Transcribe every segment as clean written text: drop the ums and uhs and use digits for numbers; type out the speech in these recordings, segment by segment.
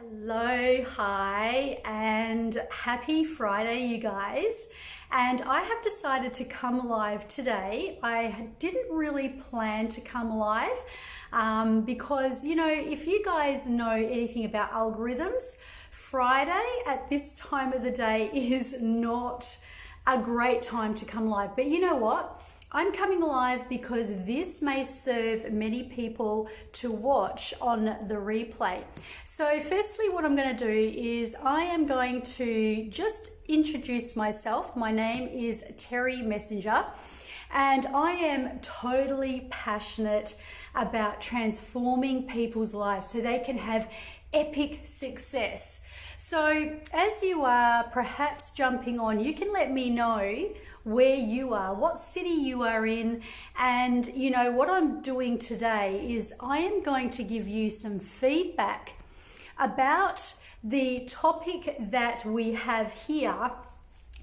Hello, hi, and happy Friday, you guys. And I have decided to come live today. I didn't really plan to come live because, if you guys know anything about algorithms, Friday at this time of the day is not a great time to come live. But you know what? I'm coming live because this may serve many people to watch on the replay. So firstly, what I'm going to do is I am going to just introduce myself. My name is Terry Messenger, and I am totally passionate about transforming people's lives so they can have epic success. So as you are perhaps jumping on, you can let me know where you are, what city you are in, and what I'm doing today is I am going to give you some feedback about the topic that we have here,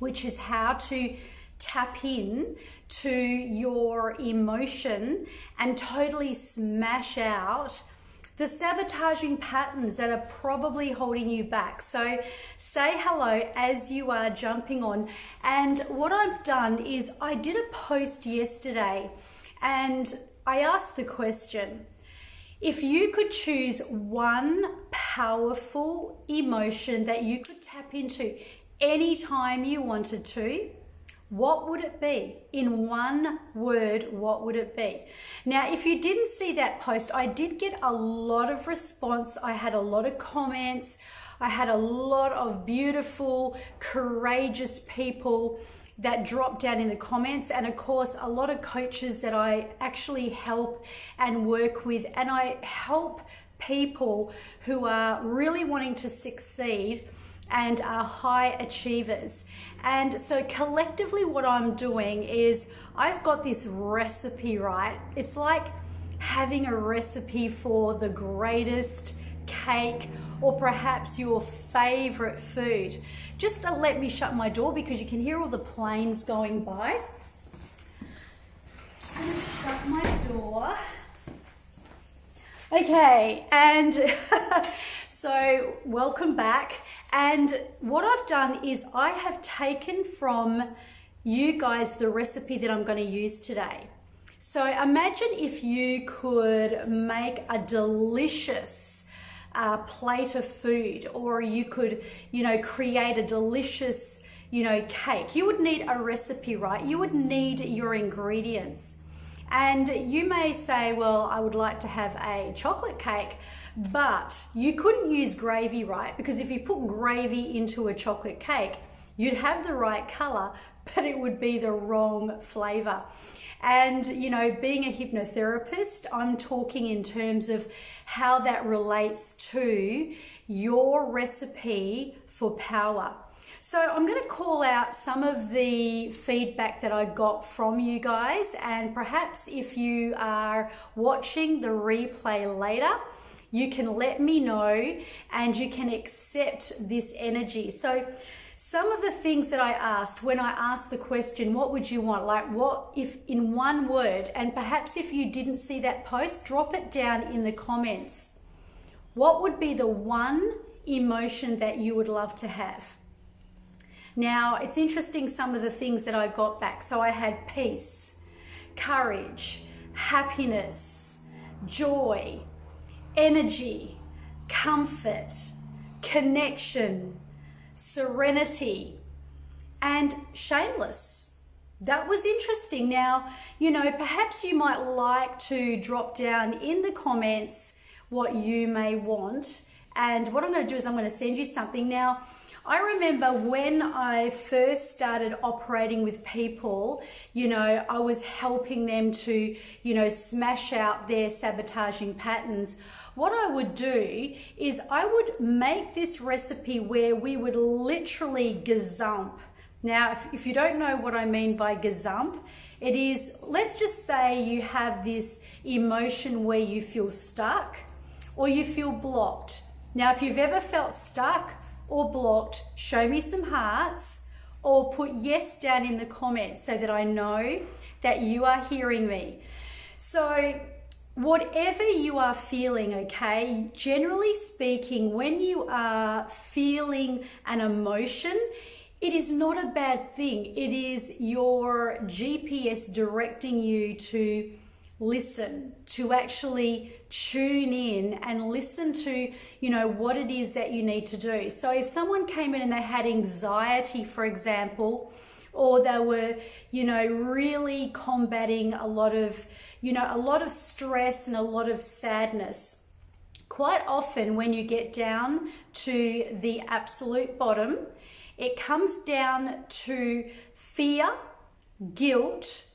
which is how to tap in to your emotion and totally smash out the sabotaging patterns that are probably holding you back. So say hello as you are jumping on. And what I've done is I did a post yesterday and I asked the question, if you could choose one powerful emotion that you could tap into anytime you wanted to, what would it be? In one word, what would it be? Now, if you didn't see that post, I did get a lot of response. I had a lot of comments. I had a lot of beautiful, courageous people that dropped down in the comments. And of course, a lot of coaches that I actually help and work with. And I help people who are really wanting to succeed and are high achievers. And so collectively what I'm doing is I've got this recipe, right? It's like having a recipe for the greatest cake or perhaps your favorite food. Just let me shut my door because you can hear all the planes going by. Just gonna shut my door. Okay, and so welcome back. And what I've done is I have taken from you guys the recipe that I'm going to use today. So imagine if you could make a delicious plate of food, or you could, create a delicious, cake. You would need a recipe, right? You would need your ingredients. And you may say, well, I would like to have a chocolate cake, but you couldn't use gravy, right? Because if you put gravy into a chocolate cake, you'd have the right color, but it would be the wrong flavor. And, being a hypnotherapist, I'm talking in terms of how that relates to your recipe for power. So I'm going to call out some of the feedback that I got from you guys, and perhaps if you are watching the replay later, you can let me know and you can accept this energy. So some of the things that I asked when I asked the question, what would you want? Like what if in one word, and perhaps if you didn't see that post, drop it down in the comments. What would be the one emotion that you would love to have? Now, it's interesting some of the things that I got back. So I had peace, courage, happiness, joy, energy, comfort, connection, serenity, and shameless. That was interesting. Now, perhaps you might like to drop down in the comments what you may want. And what I'm going to do is I'm going to send you something. Now, I remember when I first started operating with people, I was helping them to, smash out their sabotaging patterns. What I would do is I would make this recipe where we would literally gazump. Now, if you don't know what I mean by gazump, it is, let's just say you have this emotion where you feel stuck or you feel blocked. Now, if you've ever felt stuck or blocked, show me some hearts or put yes down in the comments so that I know that you are hearing me. So whatever you are feeling, okay, generally speaking, when you are feeling an emotion, it is not a bad thing. It is your GPS directing you to listen, to actually tune in and listen to, what it is that you need to do. So if someone came in and they had anxiety, for example, or they were, really combating a lot of stress and a lot of sadness, quite often when you get down to the absolute bottom, it comes down to fear, guilt,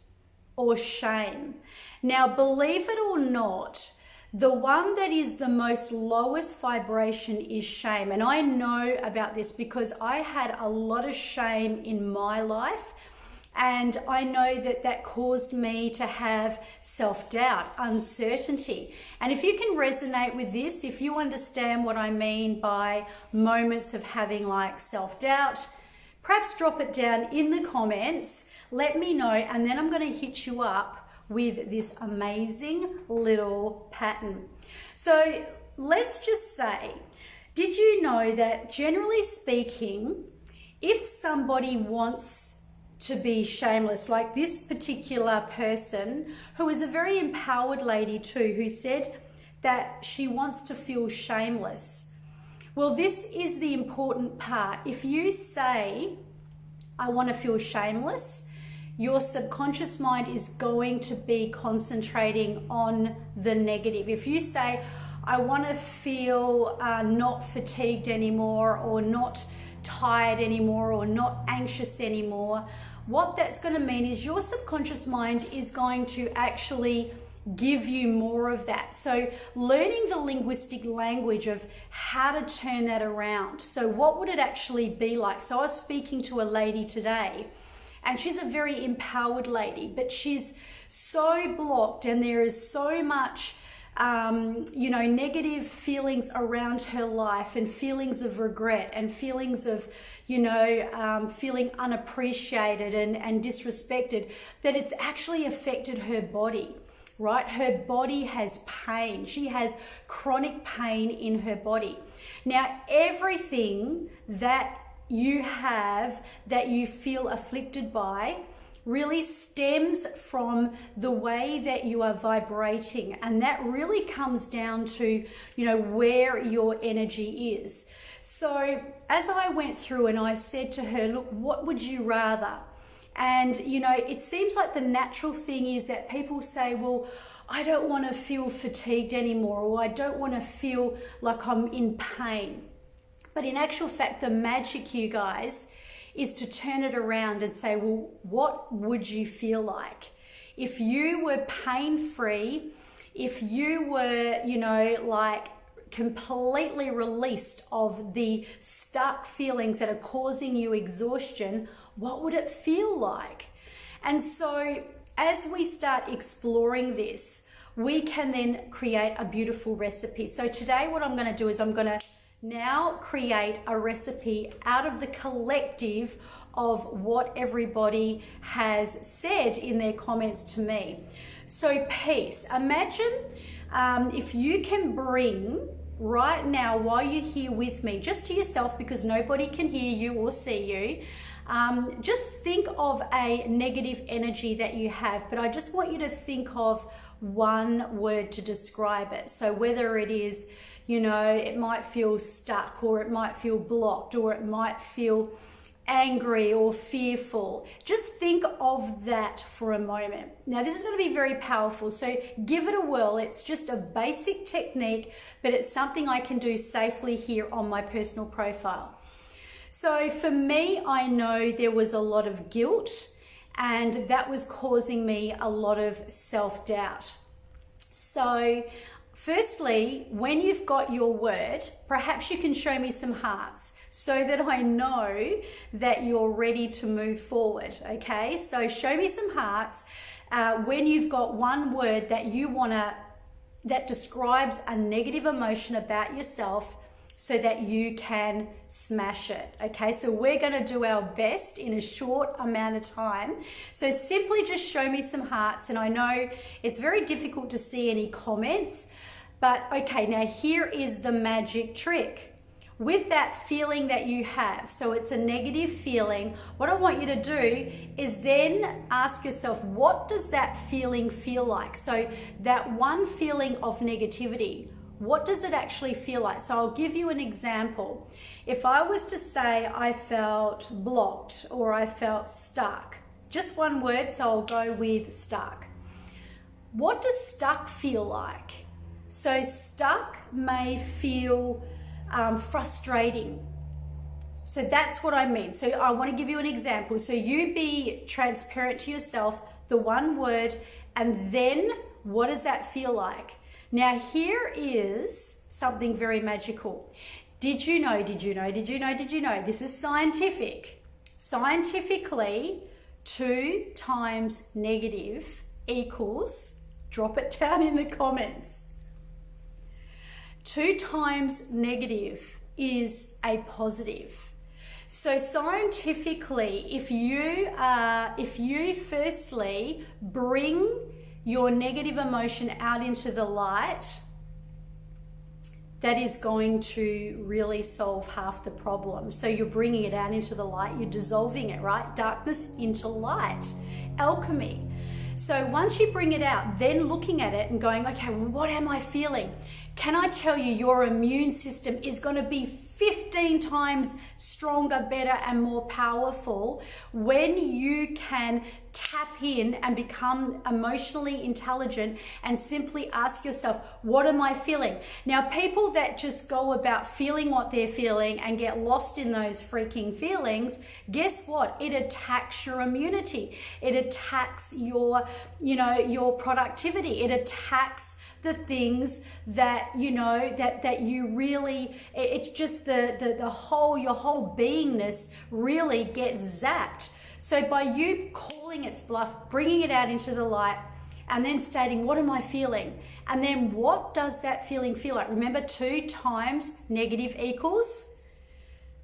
or shame. Now, believe it or not, the one that is the most lowest vibration is shame. And I know about this because I had a lot of shame in my life. And I know that caused me to have self-doubt, uncertainty. And if you can resonate with this, if you understand what I mean by moments of having like self-doubt, perhaps drop it down in the comments, let me know, and then I'm going to hit you up with this amazing little pattern. So let's just say, did you know that generally speaking, if somebody wants to be shameless, like this particular person who is a very empowered lady too, who said that she wants to feel shameless. Well, this is the important part. If you say, I want to feel shameless, your subconscious mind is going to be concentrating on the negative. If you say, I want to feel not fatigued anymore, or not tired anymore, or not anxious anymore, what that's going to mean is your subconscious mind is going to actually give you more of that. So learning the linguistic language of how to turn that around. So what would it actually be like? So I was speaking to a lady today, and she's a very empowered lady, but she's so blocked, and there is so much negative feelings around her life, and feelings of regret, and feelings of, feeling unappreciated and disrespected, that it's actually affected her body, right? Her body has pain. She has chronic pain in her body. Now, everything that you have that you feel afflicted by really stems from the way that you are vibrating, and that really comes down to where your energy is. So as I went through and I said to her, look, what would you rather? And it seems like the natural thing is that people say, well, I don't want to feel fatigued anymore, or I don't want to feel like I'm in pain. But in actual fact, the magic, you guys, is to turn it around and say, well, what would you feel like if you were pain-free, if you were, like completely released of the stuck feelings that are causing you exhaustion? What would it feel like? And so as we start exploring this, we can then create a beautiful recipe. So today what I'm going to do is I'm going to now create a recipe out of the collective of what everybody has said in their comments to me. So peace. Imagine if you can bring right now, while you're here with me, just to yourself, because nobody can hear you or see you, just think of a negative energy that you have, but I just want you to think of one word to describe it. So whether it is, it might feel stuck, or it might feel blocked, or it might feel angry or fearful. Just think of that for a moment. Now, this is going to be very powerful, so give it a whirl. It's just a basic technique, but it's something I can do safely here on my personal profile. So for me, I know there was a lot of guilt, and that was causing me a lot of self-doubt. So firstly, when you've got your word, perhaps you can show me some hearts so that I know that you're ready to move forward, okay? So show me some hearts when you've got one word that you that describes a negative emotion about yourself, so that you can smash it. Okay, so we're going to do our best in a short amount of time. So simply just show me some hearts, and I know it's very difficult to see any comments, but okay, now here is the magic trick. With that feeling that you have, so it's a negative feeling, what I want you to do is then ask yourself, what does that feeling feel like? So that one feeling of negativity, what does it actually feel like? So I'll give you an example. If I was to say I felt blocked or I felt stuck, just one word, so I'll go with stuck. What does stuck feel like? So stuck may feel frustrating. So that's what I mean. So I want to give you an example. So you be transparent to yourself, the one word, and then what does that feel like? Now here is something very magical. Did you know? This is scientific. Scientifically, 2 times negative equals, drop it down in the comments. 2 times negative is a positive. So scientifically, if you firstly bring your negative emotion out into the light, that is going to really solve half the problem. So you're bringing it out into the light, you're dissolving it, right? Darkness into light, alchemy. So once you bring it out, then looking at it and going, okay, well, what am I feeling? Can I tell you, your immune system is going to be 15 times stronger, better, and more powerful when you can tap in and become emotionally intelligent and simply ask yourself, what am I feeling? Now, people that just go about feeling what they're feeling and get lost in those freaking feelings, guess what? It attacks your immunity. It attacks your productivity. It attacks the things that that you really, it's just your whole beingness really gets zapped. So by you calling its bluff, bringing it out into the light, and then stating, what am I feeling? And then what does that feeling feel like? Remember, 2 times negative equals?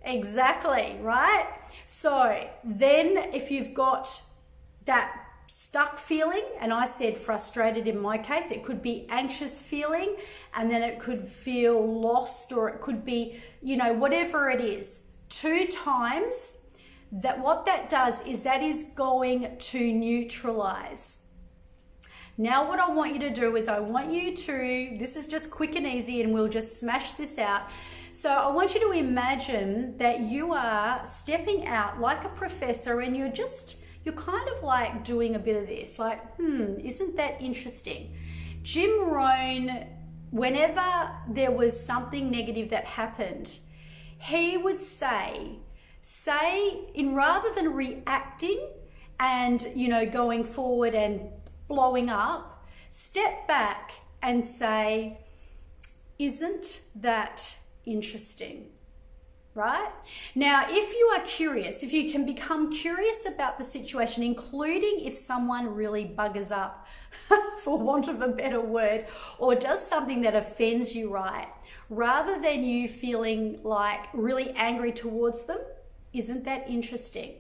Exactly, right? So then if you've got that stuck feeling, and I said frustrated in my case, it could be anxious feeling, and then it could feel lost, or it could be, whatever it is. 2 times, that what that does is that is going to neutralize. Now what I want you to do is this is just quick and easy, and we'll just smash this out. So I want you to imagine that you are stepping out like a professor, and you're kind of like doing a bit of this, like, isn't that interesting? Jim Rohn, whenever there was something negative that happened, he would say, rather than reacting and, going forward and blowing up, step back and say, isn't that interesting? Right? Now, if you are curious, if you can become curious about the situation, including if someone really buggers up, for want of a better word, or does something that offends you, right? Rather than you feeling like really angry towards them, isn't that interesting?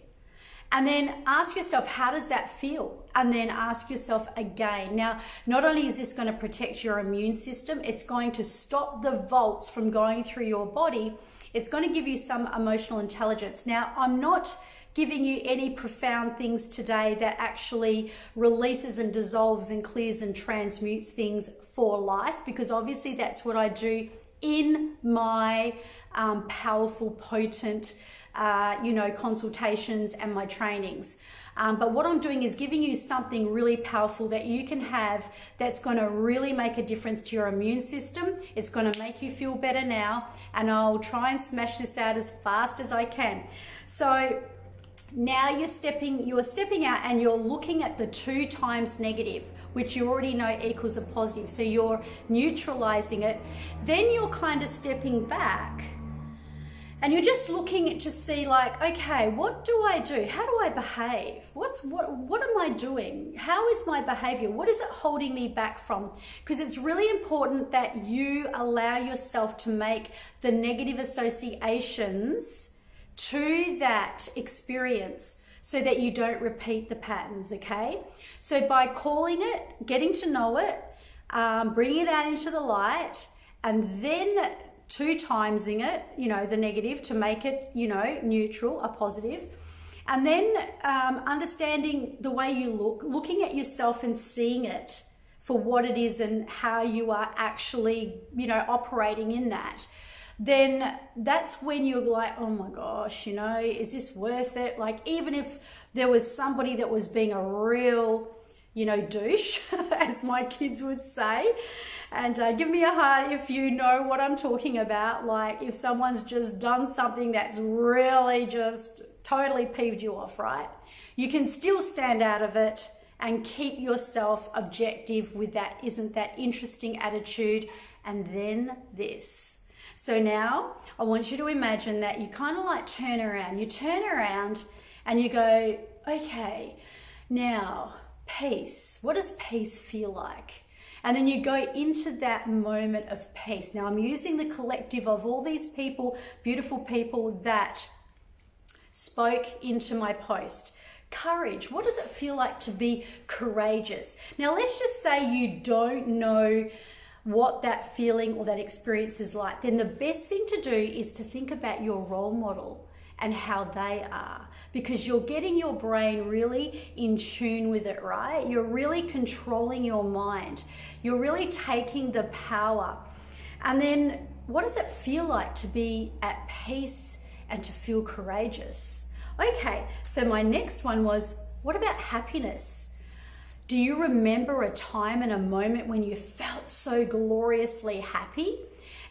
And then ask yourself, how does that feel? And then ask yourself again. Now, not only is this going to protect your immune system, it's going to stop the volts from going through your body. It's going to give you some emotional intelligence. Now, I'm not giving you any profound things today that actually releases and dissolves and clears and transmutes things for life, because obviously that's what I do in my powerful, potent, consultations and my trainings. But what I'm doing is giving you something really powerful that you can have that's going to really make a difference to your immune system. It's going to make you feel better now, and I'll try and smash this out as fast as I can. So now you're stepping out and you're looking at the 2 times negative, which you already know equals a positive. So you're neutralizing it. Then you're kind of stepping back And you're just looking to see like, okay, what do I do? How do I behave? What am I doing? How is my behavior? What is it holding me back from? Because it's really important that you allow yourself to make the negative associations to that experience so that you don't repeat the patterns, okay? So by calling it, getting to know it, bringing it out into the light, and then 2-timesing it, the negative to make it, neutral, a positive. And then understanding the way you look, looking at yourself and seeing it for what it is and how you are actually, operating in that. Then that's when you're like, oh my gosh, is this worth it? Like, even if there was somebody that was being a real, douche, as my kids would say. And give me a heart if you know what I'm talking about. Like, if someone's just done something that's really just totally peeved you off, right? You can still stand out of it and keep yourself objective with that isn't that interesting attitude. And then this. So now I want you to imagine that you kind of like turn around. You turn around and you go, okay, now peace. What does peace feel like? And then you go into that moment of peace. Now I'm using the collective of all these people, beautiful people that spoke into my post. Courage. What does it feel like to be courageous? Now let's just say you don't know what that feeling or that experience is like. Then the best thing to do is to think about your role model and how they are, because you're getting your brain really in tune with it, right? You're really controlling your mind. You're really taking the power. And then what does it feel like to be at peace and to feel courageous? Okay, so my next one was, what about happiness? Do you remember a time and a moment when you felt so gloriously happy?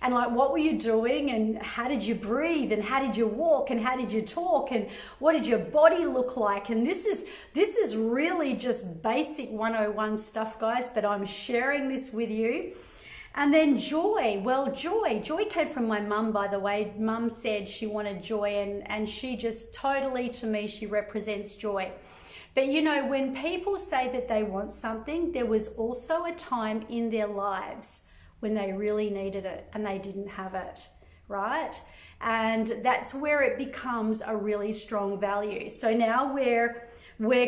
And like, what were you doing, and how did you breathe, and how did you walk, and how did you talk, and what did your body look like? And this is really just basic 101 stuff, guys, but I'm sharing this with you. And then joy. Well, joy came from my mum, by the way. Mum said she wanted joy, and she just totally, to me, she represents joy. But when people say that they want something, there was also a time in their lives when they really needed it and they didn't have it, right? And that's where it becomes a really strong value. So now we're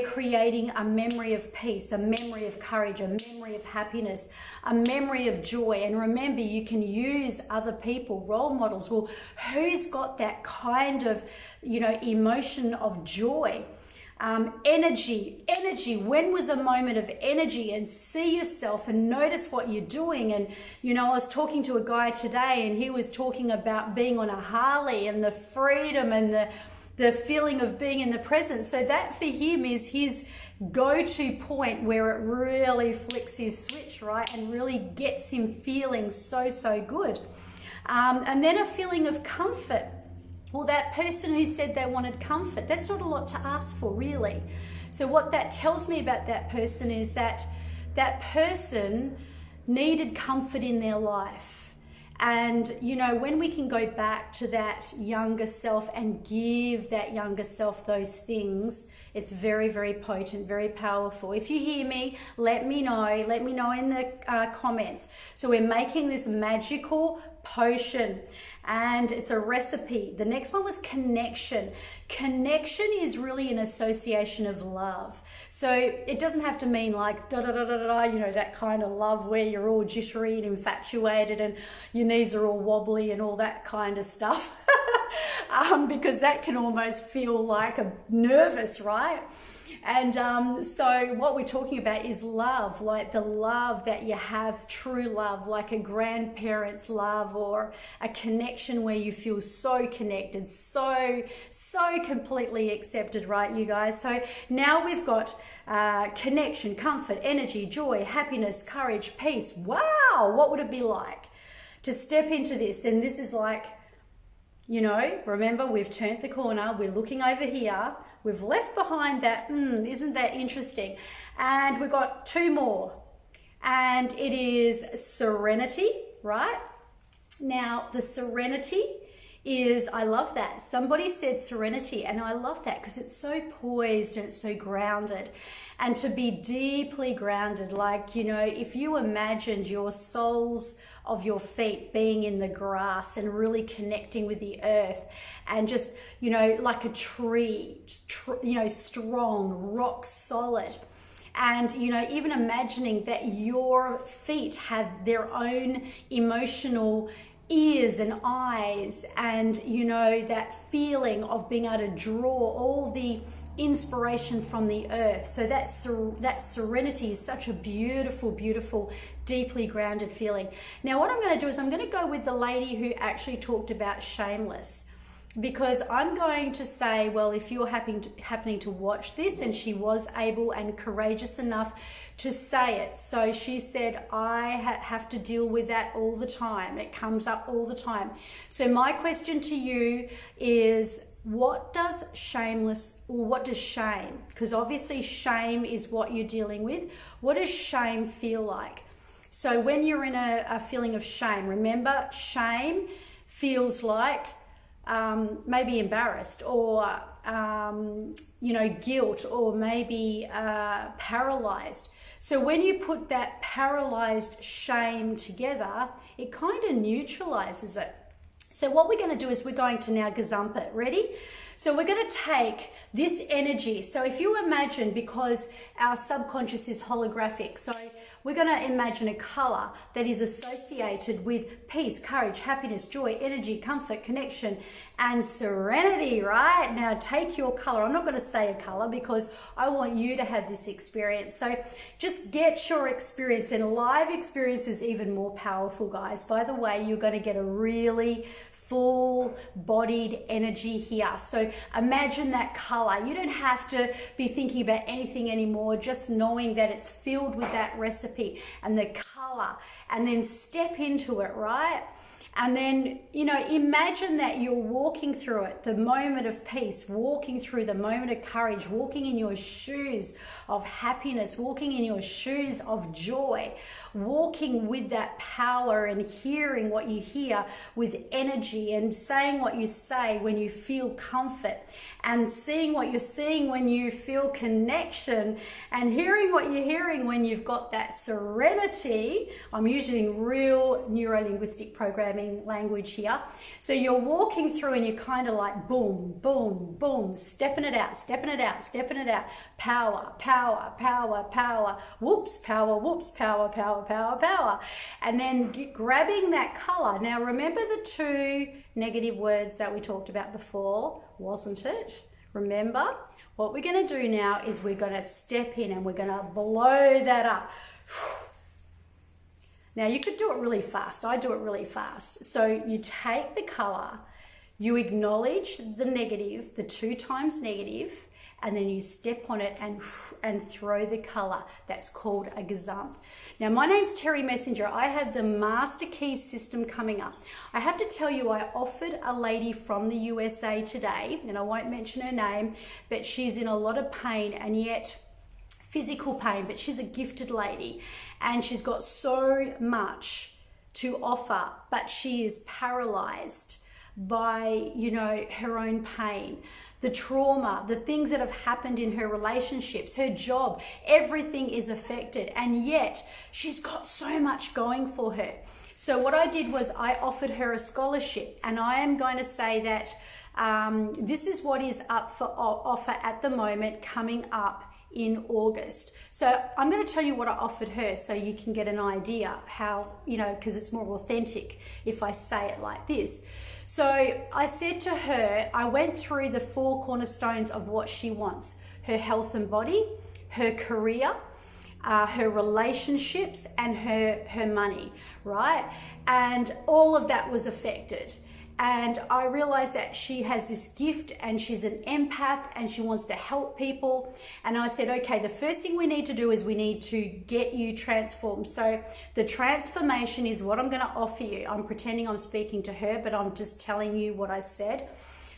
creating a memory of peace, a memory of courage, a memory of happiness, a memory of joy. And remember, you can use other people, role models. Well, who's got that kind of, emotion of joy? Energy. When was a moment of energy? And see yourself and notice what you're doing. And I was talking to a guy today, and he was talking about being on a Harley and the freedom and the feeling of being in the present. So that for him is his go-to point where it really flicks his switch, right? And really gets him feeling so good. And then a feeling of comfort. Well, that person who said they wanted comfort, that's not a lot to ask for, really. So what that tells me about that person is that that person needed comfort in their life. And, when we can go back to that younger self and give that younger self those things, it's very, very potent, very powerful. If you hear me, let me know. Let me know in the comments. So we're making this magical potion, and it's a recipe. The next one was connection. Connection is really an association of love. So it doesn't have to mean like da da da da da, that kind of love where you're all jittery and infatuated and your knees are all wobbly and all that kind of stuff. Because that can almost feel like a nervous, right? And so what we're talking about is love, like the love that you have, true love, like a grandparent's love, or a connection where you feel so connected, so completely accepted, right, you guys? So now we've got connection, comfort, energy, joy, happiness, courage, peace. Wow, what would it be like to step into this? And this is like, remember, we've turned the corner, we're looking over here. We've left behind that, isn't that interesting? And we've got 2 more. And it is serenity, right? Now, the serenity is, I love that. Somebody said serenity, and I love that because it's so poised and it's so grounded. And to be deeply grounded, like, you know, if you imagined your soles of your feet being in the grass and really connecting with the earth, and just, you know, like a tree, you know, strong, rock solid. And, you know, even imagining that your feet have their own emotional ears and eyes, and, you know, that feeling of being able to draw all the inspiration from the earth. So that serenity is such a beautiful, beautiful, deeply grounded feeling. Now what I'm going to do is I'm going to go with the lady who actually talked about shameless, because I'm going to say, well, if you're happening to watch this, and she was able and courageous enough to say it. So she said, I have to deal with that all the time. It comes up all the time. So my question to you is, what does shameless, or what does shame, because obviously shame is what you're dealing with, what does shame feel like? So when you're in a feeling of shame, remember, shame feels like maybe embarrassed, or you know, guilt, or maybe paralyzed. So when you put that paralyzed shame together, it kind of neutralizes it. So what we're going to do is we're going to now gazump it. Ready? So we're going to take this energy. So if you imagine, because our subconscious is holographic, so we're going to imagine a color that is associated with peace, courage, happiness, joy, energy, comfort, connection, and serenity, right? Now take your color. I'm not going to say a color because I want you to have this experience. So just get your experience, and live experience is even more powerful, guys. By the way, you're going to get a really full-bodied energy here. So imagine that color. You don't have to be thinking about anything anymore, just knowing that it's filled with that recipe and the color, and then step into it, right? And then, you know, imagine that you're walking through it, the moment of peace, walking through the moment of courage, walking in your shoes of happiness, walking in your shoes of joy, walking with that power, and hearing what you hear with energy, and saying what you say when you feel comfort, and seeing what you're seeing when you feel connection, and hearing what you're hearing when you've got that serenity. I'm using real neuro-linguistic programming language here. So you're walking through and you're kind of like boom, boom, boom, stepping it out, stepping it out, stepping it out. Power, power, power, power, whoops, power, whoops, power, power, power, power. And then grabbing that color. Now remember the two negative words that we talked about before, wasn't it? Remember? What we're going to do now is we're going to step in and we're going to blow that up. Now you could do it really fast. I do it really fast. So you take the color, you acknowledge the negative, the 2 times negative, and then you step on it and throw the color. That's called a gazump. Now my name's Terry Messenger. I have the Master Keys system coming up. I have to tell you, I offered a lady from the USA today, and I won't mention her name, but she's in a lot of pain, and yet physical pain, but she's a gifted lady and she's got so much to offer, but she is paralyzed by, you know, her own pain, the trauma, the things that have happened in her relationships, her job, everything is affected, and yet she's got so much going for her. So what I did was I offered her a scholarship, and I am going to say that this is what is up for offer at the moment, coming up in August. So I'm going to tell you what I offered her so you can get an idea how, you know, because it's more authentic if I say it like this. So I said to her, I went through the 4 cornerstones of what she wants: her health and body, her career, her relationships, and her money, right? And all of that was affected. And I realized that she has this gift, and she's an empath, and she wants to help people. And I said, okay, the first thing we need to do is we need to get you transformed. So the transformation is what I'm going to offer you. I'm pretending I'm speaking to her, but I'm just telling you what I said.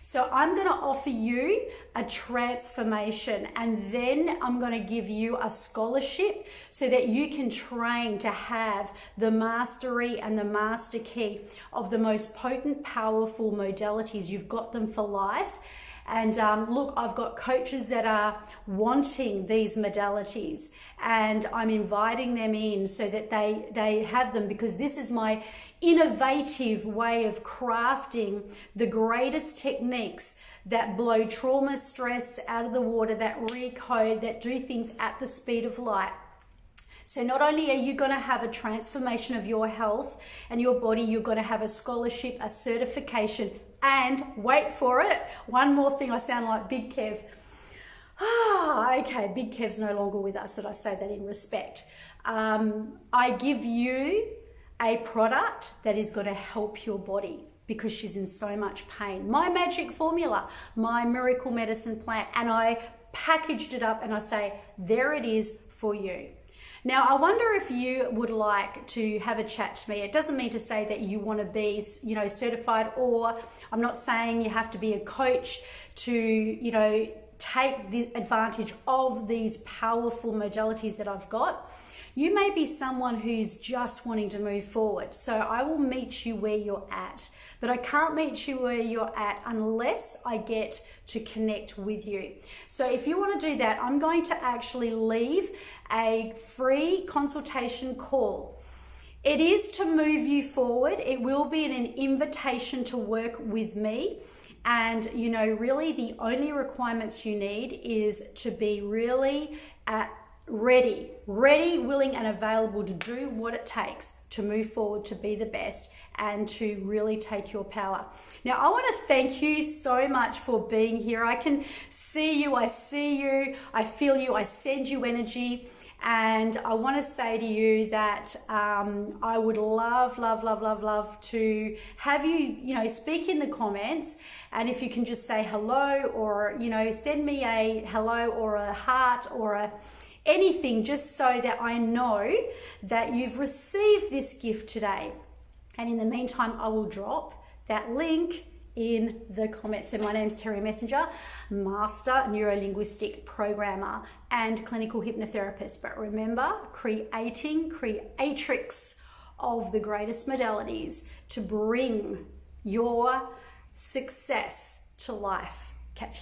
So I'm going to offer you a transformation, and then I'm going to give you a scholarship so that you can train to have the mastery and the master key of the most potent, powerful modalities. You've got them for life. And look, I've got coaches that are wanting these modalities, and I'm inviting them in so that they have them, because this is my innovative way of crafting the greatest techniques that blow trauma, stress out of the water, that recode, that do things at the speed of light. So not only are you going to have a transformation of your health and your body, you're going to have a scholarship, a certification, and wait for it, one more thing. I sound like Big Kev. Okay, Big Kev's no longer with us, and I say that in respect. I give you a product that is going to help your body because she's in so much pain. My magic formula, my miracle medicine plant, and I packaged it up and I say, there it is for you. Now, I wonder if you would like to have a chat to me. It doesn't mean to say that you want to be, certified, or I'm not saying you have to be a coach to, take the advantage of these powerful modalities that I've got. You may be someone who's just wanting to move forward. So I will meet you where you're at, but I can't meet you where you're at unless I get to connect with you. So if you want to do that, I'm going to actually leave a free consultation call. It is to move you forward. It will be an invitation to work with me. And, really the only requirements you need is to be really ready, willing and available to do what it takes to move forward, to be the best, and to really take your power. Now, I want to thank you so much for being here. I can see you, I see you, I feel you, I send you energy. And I want to say to you that I would love to have you, speak in the comments. And if you can just say hello, or, send me a hello or a heart or anything, just so that I know that you've received this gift today. And in the meantime, I will drop that link in the comments. So my name's Terry Messenger, Master Neurolinguistic Programmer and Clinical Hypnotherapist. But remember, creatrix of the greatest modalities to bring your success to life. Catch you.